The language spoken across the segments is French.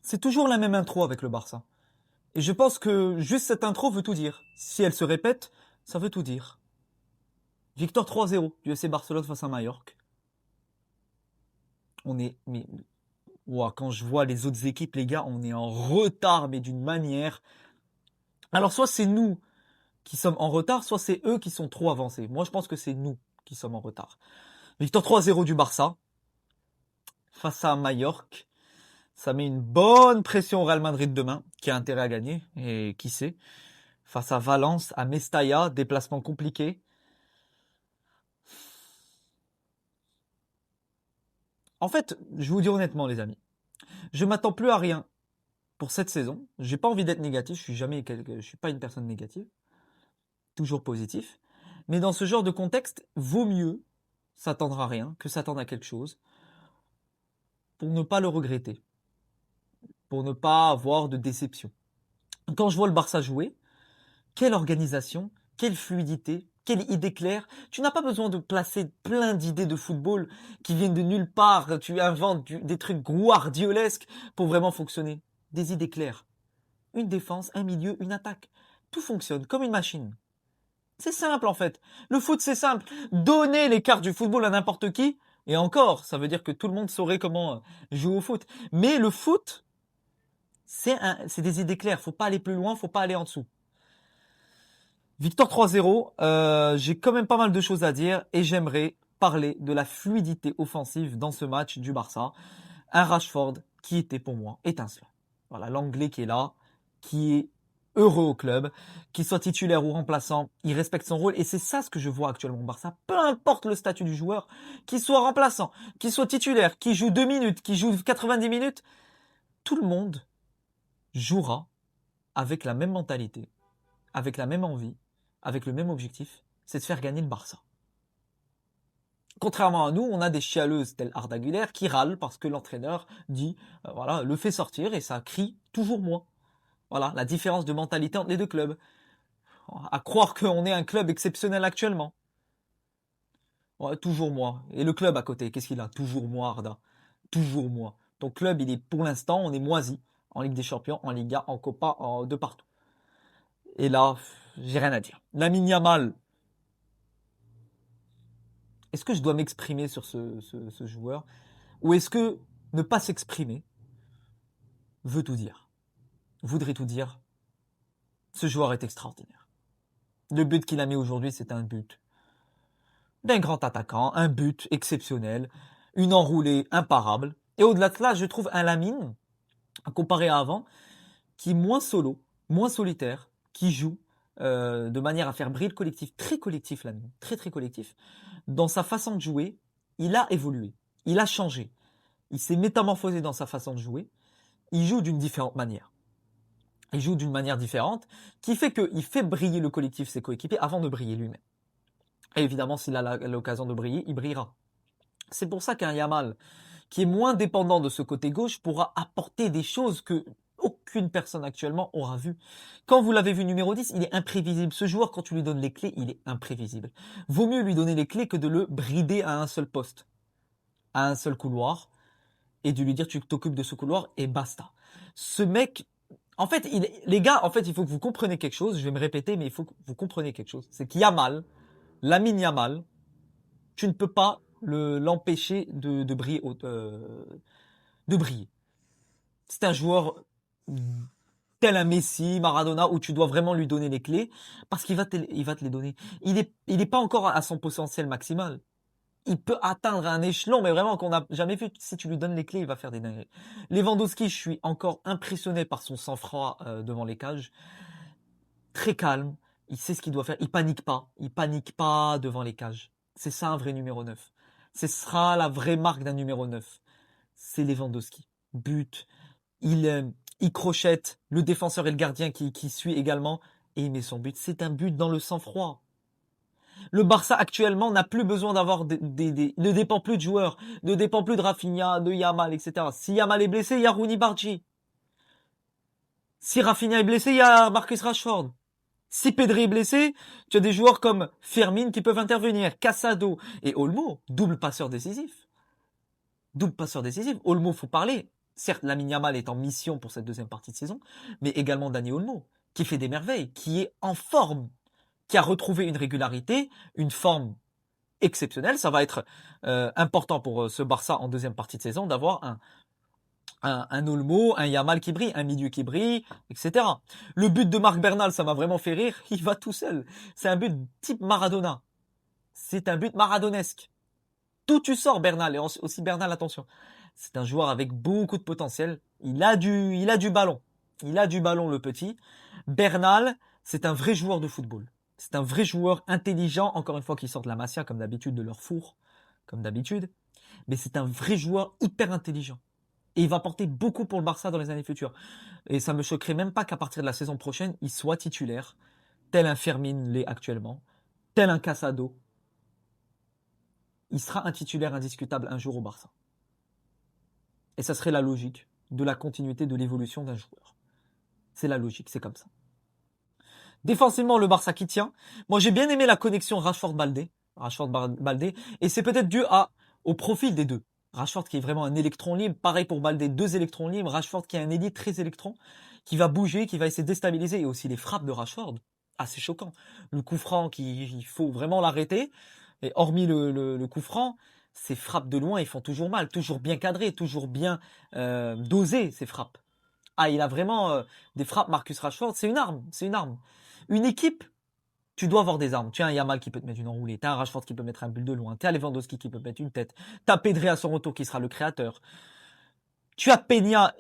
C'est toujours la même intro avec le Barça. Et je pense que juste cette intro veut tout dire. Si elle se répète, ça veut tout dire. Victoire 3-0 du FC Barcelone face à Mallorca. On est... Mais, ouah, quand je vois les autres équipes, les gars, on est en retard, mais d'une manière... Alors soit c'est nous qui sommes en retard, soit c'est eux qui sont trop avancés. Moi, je pense que c'est nous qui sommes en retard. Victoire 3-0 du Barça face à Mallorca. Ça met une bonne pression au Real Madrid demain, qui a intérêt à gagner, et qui sait. Face à Valence, à Mestalla, déplacement compliqué. En fait, je vais vous dire honnêtement, les amis, je m'attends plus à rien pour cette saison. J'ai pas envie d'être négatif, je suis pas une personne négative, toujours positif. Mais dans ce genre de contexte, vaut mieux s'attendre à rien que s'attendre à quelque chose pour ne pas le regretter, pour ne pas avoir de déception. Quand je vois le Barça jouer, quelle organisation, quelle fluidité, quelle idée claire. Tu n'as pas besoin de placer plein d'idées de football qui viennent de nulle part. Tu inventes des trucs guardiolesques pour vraiment fonctionner. Des idées claires. Une défense, un milieu, une attaque. Tout fonctionne comme une machine. C'est simple en fait. Le foot c'est simple. Donner les cartes du football à n'importe qui, et encore, ça veut dire que tout le monde saurait comment jouer au foot. Mais le foot, c'est des idées claires. Faut pas aller plus loin, faut pas aller en dessous. Victoire 3-0, j'ai quand même pas mal de choses à dire et j'aimerais parler de la fluidité offensive dans ce match du Barça. Un Rashford qui était pour moi étincelant. Voilà, l'Anglais qui est là, qui est heureux au club, qu'il soit titulaire ou remplaçant, il respecte son rôle et c'est ça ce que je vois actuellement au Barça. Peu importe le statut du joueur, qu'il soit remplaçant, qu'il soit titulaire, qu'il joue 2 minutes, qu'il joue 90 minutes, tout le monde jouera avec la même mentalité, avec la même envie, avec le même objectif, c'est de faire gagner le Barça. Contrairement à nous, on a des chialeuses telles Arda Güler qui râlent parce que l'entraîneur dit, voilà, le fait sortir et ça crie toujours moins. Voilà, la différence de mentalité entre les deux clubs. À croire qu'on est un club exceptionnel actuellement. Ouais, toujours moi. Et le club à côté, qu'est-ce qu'il a? Toujours moi, Arda. Toujours moi. Ton club, il est pour l'instant, on est moisi. En Ligue des Champions, en Liga, en Copa, de partout. Et là, j'ai rien à dire. Lamine Yamal, est-ce que je dois m'exprimer sur ce joueur? Ou est-ce que ne pas s'exprimer veut tout dire? Voudrait tout dire? Ce joueur est extraordinaire. Le but qu'il a mis aujourd'hui, c'est un but d'un grand attaquant, un but exceptionnel, une enroulée imparable. Et au-delà de cela, je trouve un Lamine, comparé à avant, qui est moins solo, moins solitaire, qui joue de manière à faire briller le collectif. Très collectif, Lamine. Très, très collectif. Dans sa façon de jouer, il a évolué. Il a changé. Il s'est métamorphosé dans sa façon de jouer. Il joue d'une différente manière. Il joue d'une manière différente, qui fait qu'il fait briller le collectif, ses coéquipiers, avant de briller lui-même. Et évidemment, s'il a l'occasion de briller, il brillera. C'est pour ça qu'un Yamal, qui est moins dépendant de ce côté gauche, pourra apporter des choses que aucune personne actuellement aura vues. Quand vous l'avez vu numéro 10, il est imprévisible. Ce joueur, quand tu lui donnes les clés, il est imprévisible. Vaut mieux lui donner les clés que de le brider à un seul poste, à un seul couloir, et de lui dire tu t'occupes de ce couloir et basta. Ce mec, en fait, les gars, en fait, il faut que vous compreniez quelque chose. Je vais me répéter, mais il faut que vous compreniez quelque chose. C'est qu'il y a mal, Lamine Yamal, tu ne peux pas l'empêcher de briller. De briller. C'est un joueur tel un Messi, Maradona, où tu dois vraiment lui donner les clés, parce il va te les donner. Il est pas encore à son potentiel maximal. Il peut atteindre un échelon, mais vraiment qu'on n'a jamais vu. Si tu lui donnes les clés, il va faire des dingueries. Lewandowski, je suis encore impressionné par son sang-froid devant les cages. Très calme, il sait ce qu'il doit faire. Il panique pas. Il panique pas devant les cages. C'est ça un vrai numéro 9. Ce sera la vraie marque d'un numéro 9. C'est Lewandowski. But, il crochette le défenseur et le gardien qui suit également et il met son but. C'est un but dans le sang-froid. Le Barça actuellement n'a plus besoin d'avoir ne dépend plus de joueurs, ne dépend plus de Rafinha, de Yamal, etc. Si Yamal est blessé, il y a Rooney Bargi. Si Rafinha est blessé, il y a Marcus Rashford. Si Pedri est blessé, tu as des joueurs comme Fermin qui peuvent intervenir, Casado et Olmo, double passeur décisif. Double passeur décisif. Olmo, faut parler. Certes, Lamine Yamal est en mission pour cette deuxième partie de saison, mais également Dani Olmo, qui fait des merveilles, qui est en forme, qui a retrouvé une régularité, une forme exceptionnelle. Ça va être important pour ce Barça en deuxième partie de saison d'avoir un Olmo, un Yamal qui brille, un milieu qui brille, etc. Le but de Marc Bernal, ça m'a vraiment fait rire. Il va tout seul. C'est un but type Maradona. C'est un but maradonesque. D'où tu sors, Bernal. Et aussi Bernal, attention. C'est un joueur avec beaucoup de potentiel. Il a du ballon. Il a du ballon, le petit. Bernal, c'est un vrai joueur de football. C'est un vrai joueur intelligent, encore une fois, qui sort de la Masia, comme d'habitude, de leur four, comme d'habitude. Mais c'est un vrai joueur hyper intelligent. Et il va porter beaucoup pour le Barça dans les années futures. Et ça me choquerait même pas qu'à partir de la saison prochaine, il soit titulaire, tel un Fermin l'est actuellement, tel un Casado. Il sera un titulaire indiscutable un jour au Barça. Et ça serait la logique de la continuité de l'évolution d'un joueur. C'est la logique, c'est comme ça. Défensivement, le Barça qui tient. Moi, j'ai bien aimé la connexion Rashford-Baldé. Rashford-Baldé. Et c'est peut-être dû au profil des deux. Rashford qui est vraiment un électron libre. Pareil pour Baldé, 2 électrons libres. Rashford qui est un ailier très électron, qui va bouger, qui va essayer de déstabiliser. Et aussi les frappes de Rashford. Assez choquant. Le coup franc, il faut vraiment l'arrêter. Et hormis le coup franc, ces frappes de loin, ils font toujours mal. Toujours bien cadrées, toujours bien dosées, ces frappes. Ah, il a vraiment des frappes, Marcus Rashford. C'est une arme. C'est une arme. Une équipe, tu dois avoir des armes. Tu as un Yamal qui peut te mettre une enroulée. Tu as un Rashford qui peut mettre un but de loin. Tu as Lewandowski qui peut mettre une tête. Tu as Pedri à son retour qui sera le créateur. Tu as Peña.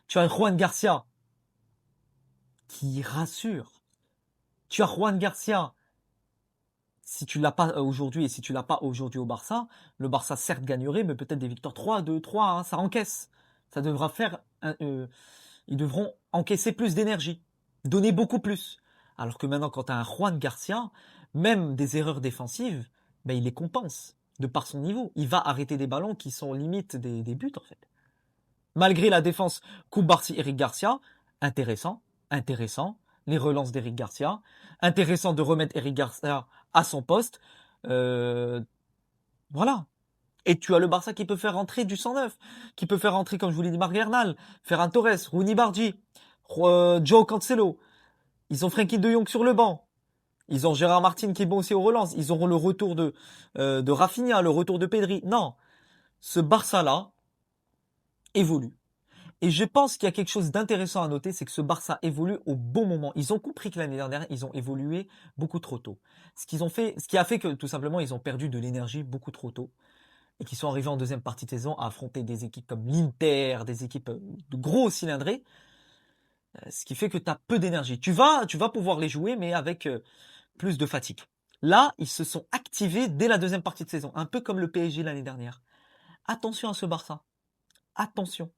Tu as Juan Garcia qui rassure. Tu as Juan Garcia. Si tu l'as pas aujourd'hui et si tu l'as pas aujourd'hui au Barça, le Barça certes gagnerait, mais peut-être des victoires 3, 2, 3, hein, ça encaisse. Ça devra faire... ils devront encaisser plus d'énergie, donner beaucoup plus. Alors que maintenant, quand tu as un Juan Garcia, même des erreurs défensives, ben, il les compense de par son niveau. Il va arrêter des ballons qui sont limite des buts, en fait. Malgré la défense Koubarsi-Eric Garcia, intéressant, intéressant. Les relances d'Eric Garcia, intéressant de remettre Eric Garcia à son poste. Voilà. Et tu as le Barça qui peut faire rentrer du 109, qui peut faire rentrer, comme je vous l'ai dit, Marc Bernal, Ferran Torres, Rooney Bardi, Joe Cancelo. Ils ont Frenkie de Jong sur le banc. Ils ont Gérard Martin qui est bon aussi aux relances. Ils auront le retour de Rafinha, le retour de Pedri. Non, ce Barça-là évolue. Et je pense qu'il y a quelque chose d'intéressant à noter, c'est que ce Barça évolue au bon moment. Ils ont compris que l'année dernière, ils ont évolué beaucoup trop tôt. Ce qui a fait que tout simplement, ils ont perdu de l'énergie beaucoup trop tôt. Et qu'ils sont arrivés en deuxième partie de saison à affronter des équipes comme l'Inter, des équipes de gros cylindrés. Ce qui fait que tu as peu d'énergie. Tu vas pouvoir les jouer, mais avec plus de fatigue. Là, ils se sont activés dès la deuxième partie de saison. Un peu comme le PSG l'année dernière. Attention à ce Barça. Attention.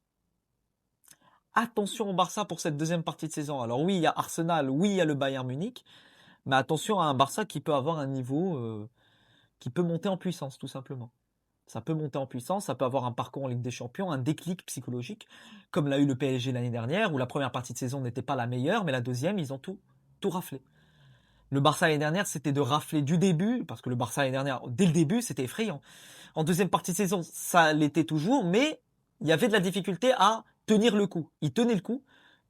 Attention au Barça pour cette deuxième partie de saison. Alors oui, il y a Arsenal, oui, il y a le Bayern Munich, mais attention à un Barça qui peut avoir un niveau qui peut monter en puissance, tout simplement. Ça peut monter en puissance, ça peut avoir un parcours en Ligue des Champions, un déclic psychologique, comme l'a eu le PSG l'année dernière, où la première partie de saison n'était pas la meilleure, mais la deuxième, ils ont tout raflé. Le Barça l'année dernière, c'était de rafler du début, parce que le Barça l'année dernière, dès le début, c'était effrayant. En deuxième partie de saison, ça l'était toujours, mais il y avait de la difficulté à tenir le coup. Ils tenaient le coup,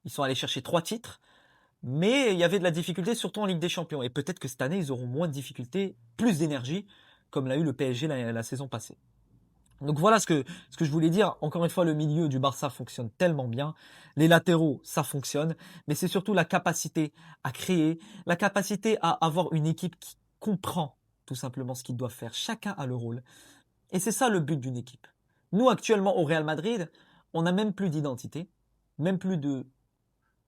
ils sont allés chercher 3 titres, mais il y avait de la difficulté surtout en Ligue des Champions. Et peut-être que cette année, ils auront moins de difficultés, plus d'énergie, comme l'a eu le PSG la saison passée. Donc voilà ce que je voulais dire. Encore une fois, le milieu du Barça fonctionne tellement bien. Les latéraux, ça fonctionne. Mais c'est surtout la capacité à créer, la capacité à avoir une équipe qui comprend tout simplement ce qu'ils doivent faire. Chacun a le rôle. Et c'est ça le but d'une équipe. Nous, actuellement, au Real Madrid, on n'a même plus d'identité, même plus de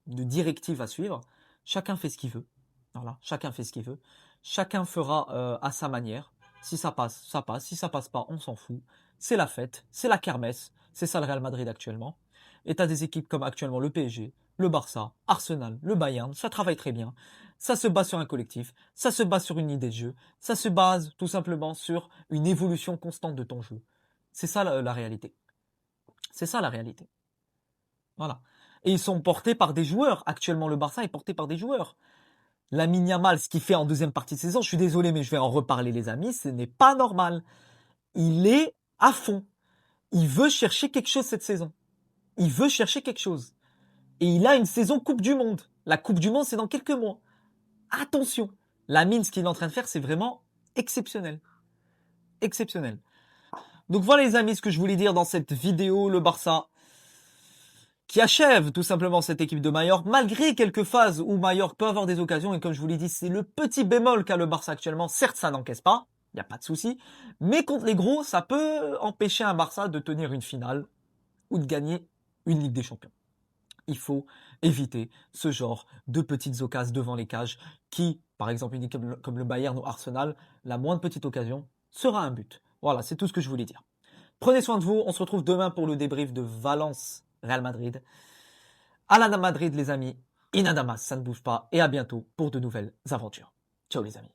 directives à suivre. Chacun fait ce qu'il veut. Voilà, chacun fait ce qu'il veut. Chacun fera à sa manière. Si ça passe, ça passe. Si ça passe pas, on s'en fout. C'est la fête, c'est la kermesse. C'est ça le Real Madrid actuellement. Et t'as des équipes comme actuellement le PSG, le Barça, Arsenal, le Bayern. Ça travaille très bien. Ça se base sur un collectif. Ça se base sur une idée de jeu. Ça se base tout simplement sur une évolution constante de ton jeu. C'est ça la réalité. C'est ça la réalité. Voilà. Et ils sont portés par des joueurs. Actuellement, le Barça est porté par des joueurs. Lamine Yamal, ce qu'il fait en deuxième partie de saison, je suis désolé, mais je vais en reparler, les amis, ce n'est pas normal. Il est à fond. il veut chercher quelque chose cette saison. Il veut chercher quelque chose. Et il a une saison Coupe du Monde. La Coupe du Monde, c'est dans quelques mois. Attention, la mine, ce qu'il est en train de faire, c'est vraiment exceptionnel. Exceptionnel. Donc voilà les amis, ce que je voulais dire dans cette vidéo, le Barça qui achève tout simplement cette équipe de Mallorca, malgré quelques phases où Mallorca peut avoir des occasions, et comme je vous l'ai dit, c'est le petit bémol qu'a le Barça actuellement. Certes, ça n'encaisse pas, il n'y a pas de souci, mais contre les gros, ça peut empêcher un Barça de tenir une finale ou de gagner une Ligue des Champions. Il faut éviter ce genre de petites occasions devant les cages qui, par exemple une équipe comme le Bayern ou Arsenal, la moindre petite occasion sera un but. Voilà, c'est tout ce que je voulais dire. Prenez soin de vous, on se retrouve demain pour le débrief de Valence Real Madrid. À la Madrid les amis, Inadamas, ça ne bouge pas et à bientôt pour de nouvelles aventures. Ciao les amis.